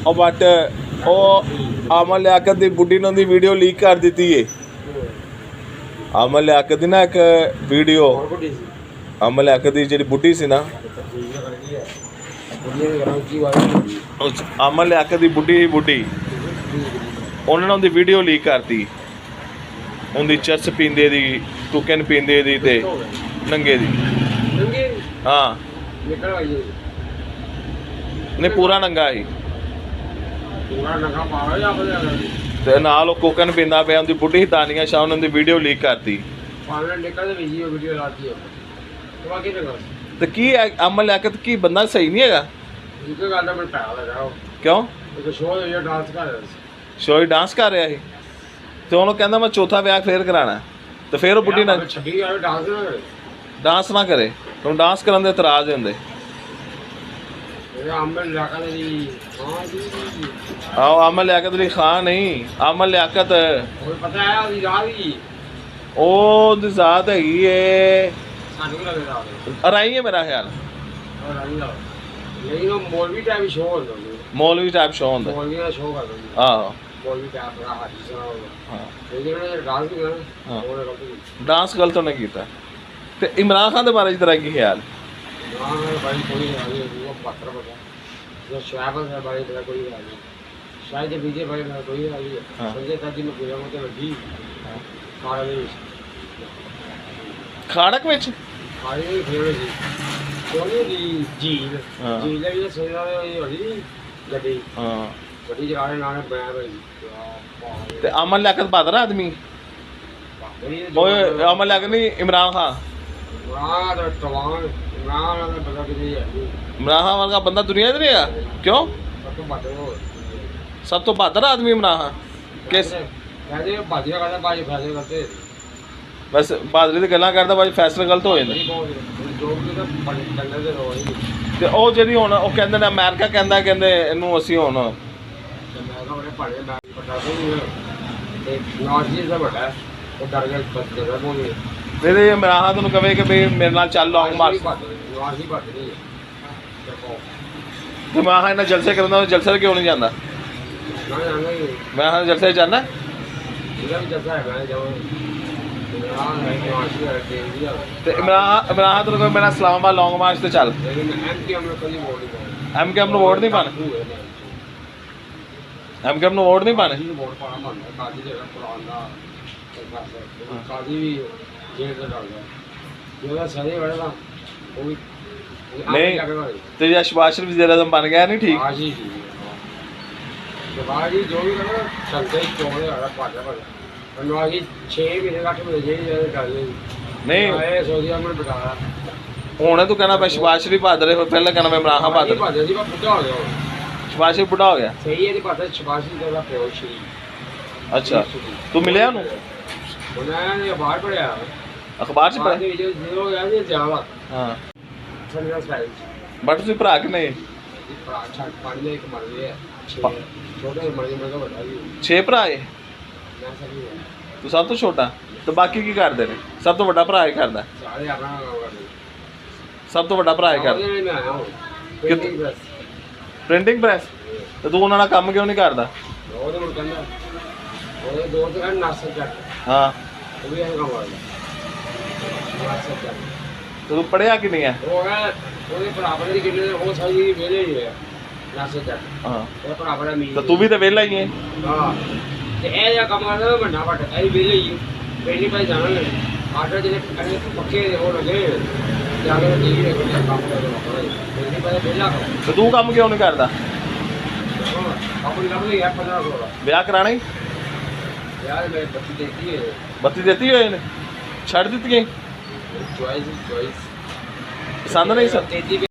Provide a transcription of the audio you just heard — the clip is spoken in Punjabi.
ਉਹ ਬਟ ਉਹ ਅਮਨ ਲਿਆਕਤ ਦੀ ਬੁੱਢੀ ਨੇ ਉਹਦੀ ਵੀਡੀਓ ਲੀਕ ਕਰ ਦਿੱਤੀ ਏ। ਅਮਨ ਲਿਆਕਤ ਦੀ ਨਾ ਇੱਕ ਵੀਡੀਓ, ਅਮਨ ਲਿਆਕਤ ਦੀ ਜਿਹੜੀ ਬੁੱਢੀ ਸੀ ਨਾ, ਅਮਨ ਲਿਆਕਤ ਦੀ ਬੁੱਢੀ ਉਹਨਾਂ ਨੇ ਉਹਦੀ ਵੀਡੀਓ ਲੀਕ ਕਰਤੀ, ਉਹਦੀ ਚਰਸ ਪੀਂਦੇ ਦੀ, ਟੁਕਨ ਪੀਂਦੇ ਦੀ ਤੇ ਨੰਗੇ ਦੀ। ਹਾਂ ਨਹੀਂ ਪੂਰਾ ਨੰਗਾ ਸੀ ਤੇ ਨਾਲ ਉਹ ਕੋਕਨ ਪੀਂਦਾ ਪਿਆ, ਉਹਦੀ ਬੁੱਢੀ ਤਾਨੀਆਂ ਸ਼ਾਹ ਨੇ ਉਹਦੀ ਵੀਡੀਓ ਲੀਕ ਕਰਤੀ। ਤੇ ਕੀ ਅਮਨ ਲਿਆਕਤ ਕੀ ਬੰਦਾ ਸਹੀ ਨਹੀਂ ਹੈਗਾ? ਕਿਉਂ? ਸ਼ੋਅ ਡਾਂਸ ਕਰ ਰਿਹਾ ਸੀ ਤੇ ਉਹਨੂੰ ਕਹਿੰਦਾ ਮੈਂ ਚੌਥਾ ਵਿਆਹ ਫੇਰ ਕਰਾਣਾ, ਤੇ ਫਿਰ ਉਹ ਬੁੱਢੀ ਨਾਲ ਡਾਂਸ ਨਾ ਕਰੇ, ਉਹਨੂੰ ਡਾਂਸ ਕਰਨ ਦੇ ਇਤਰਾਜ਼ ਹੁੰਦੇ। ਆਹੋ ਅਮਨ ਲਿਆਕਤ ਅਲੀ ਖਾਨ ਨਹੀਂ, ਅਮਨ ਲਿਆਕਤ ਉਹ ਦੀ ਜ਼ਾਤ ਹੈਗੀ ਏ, ਅਰਾਈ ਹੈ ਮੇਰਾ ਖਿਆਲ। ਮੌਲਵੀ ਟਾਈਪ ਸ਼ੋਅ ਹੁੰਦਾ। ਆਹੋ ਡਾਂਸ ਗਲਤ ਉਹਨੇ ਕੀਤਾ। ਤੇ ਇਮਰਾਨ ਖਾਨ ਦੇ ਬਾਰੇ ਤੇਰਾ ਕੀ ਖਿਆਲ? ਖਾੜਕ ਵਿੱਚ ਤੇ ਅਮਨ ਲਿਆਕਤ ਬਹਾਦਰ ਆਦਮੀ, ਅਮਨ ਲਿਆਕਤ ਨਹੀਂ ਇਮਰਾਨ ਖਾਨ। ਇਮਰਾਨ ਖਾਨ ਵਰਗਾ ਬੰਦਾ ਦੁਨੀਆ 'ਚ ਨਹੀਂ ਹੈਗਾ। ਕਿਉਂ? ਸਭ ਤੋਂ ਬਹਾਦਰ ਆਦਮੀ ਇਮਰਾਨ ਖਾਨ। ਕਿਸ ਬਸ ਬਹਾਦਰੀ ਦੀ ਗੱਲਾਂ ਕਰਦਾ, ਬਾਅਦ ਫੈਸਲੇ ਗਲਤ ਹੋ ਜਾਂਦੇ। ਤੇ ਉਹ ਜਿਹੜੀ ਹੁਣ ਉਹ ਕਹਿੰਦੇ ਨੇ ਅਮਰੀਕਾ ਕਹਿੰਦੇ ਇਹਨੂੰ ਅਸੀਂ ਹੁਣ ਮੇਰੇ ਇਮਰਾਨ ਖਾਨ ਤੈਨੂੰ ਕਵੇ ਕਿ ਵੀ ਮੇਰੇ ਨਾਲ ਚੱਲ ਲੌਂਗ ਮਾਰਚ, ਤੇ ਮੈਂ ਇਹਨਾਂ ਜਲਸੇ ਕਰਦਾ, ਜਲਸੇ ਕਿਉਂ ਨਹੀਂ ਜਾਂਦਾ? ਮੈਂ ਹਾਂ ਜਲਸੇ ਜਾਣਾ। ਤੇ ਇਮਰਾਨ ਖਾਨ ਤੈਨੂੰ ਕਵੇ ਮੇਰਾ ਇਸਲਾਮਾਬਾਦ ਲੌਂਗ ਮਾਰਚ ਤੇ ਚੱਲ। MKM ਨੂੰ ਵੋਟ ਨਹੀਂ ਪਾਣਾ, MKM ਨੂੰ ਵੋਟ ਨਹੀਂ ਪਾਣੇ। ਨਹੀਂ ਤੇ ਜੇ ਸ਼ਬਾਸ਼ ਸ਼ਰੀਫ ਵਜ਼ੀਰ ਆਜ਼ਮ ਬਣ ਗਿਆ ਨਹੀਂ ਠੀਕ। ਨਹੀਂ ਹੁਣ ਤੂੰ ਕਹਿਣਾ ਮੈਂ ਸ਼ਬਾਸ਼ ਸ਼ਰੀਫ ਬਹਾਦਰ, ਪਹਿਲਾਂ ਕਹਿਣਾ ਮੈਂ ਇਮਰਾਨ ਖਾਨ ਬਹਾਦਰ। ਸ਼ਬਾਸ਼ ਸ਼ਰੀਫ ਬੁੱਢਾ ਹੋ ਗਿਆ। ਅੱਛਾ ਤੂੰ ਮਿਲਿਆ ਉਹਨੂੰ? ਅਖਬਾਰ 'ਚ ਪੜ੍ਹਿਆ? ਹਾਂ ਬਟ ਤੁਸੀਂ ਭਰਾ ਕਿੰਨੇ? 6 ਭਰਾ ਏ। ਤੂੰ ਸਭ ਤੋਂ ਛੋਟਾ ਤੇ ਬਾਕੀ ਕੀ ਕਰਦੇ ਨੇ? ਸਭ ਤੋਂ ਵੱਡਾ ਭਰਾ ਇਹ ਕਰਦਾ। ਸਭ ਤੋਂ ਵੱਡਾ ਭਰਾ ਇਹ ਕਰਦਾ ਪ੍ਰਿੰਟਿੰਗ ਪ੍ਰੈਸ। ਤੇ ਤੂੰ ਉਹਨਾਂ ਨਾਲ ਕੰਮ ਕਿਉਂ ਨਹੀਂ ਕਰਦਾ? ਹਾਂ ਤੂੰ ਪੜ੍ਹਿਆ ਕਿ ਨਹੀਂ ਹੈ? ਹਾਂ ਤਾਂ ਤੂੰ ਵੀ ਤਾਂ ਵਿਹਲਾ ਹੀ ਹੈ। ਤੇ ਤੂੰ ਕੰਮ ਕਿਉਂ ਨਹੀਂ ਕਰਦਾ? ਵਿਆਹ ਕਰਾਣਾ ਹੀ? ਬੱਤੀ ਦਿੱਤੀ ਹੋਏ ਨੇ, ਛੱਡ ਦਿੱਤੀ ਪਸੰਦ ਨਹੀਂ ਸਰ।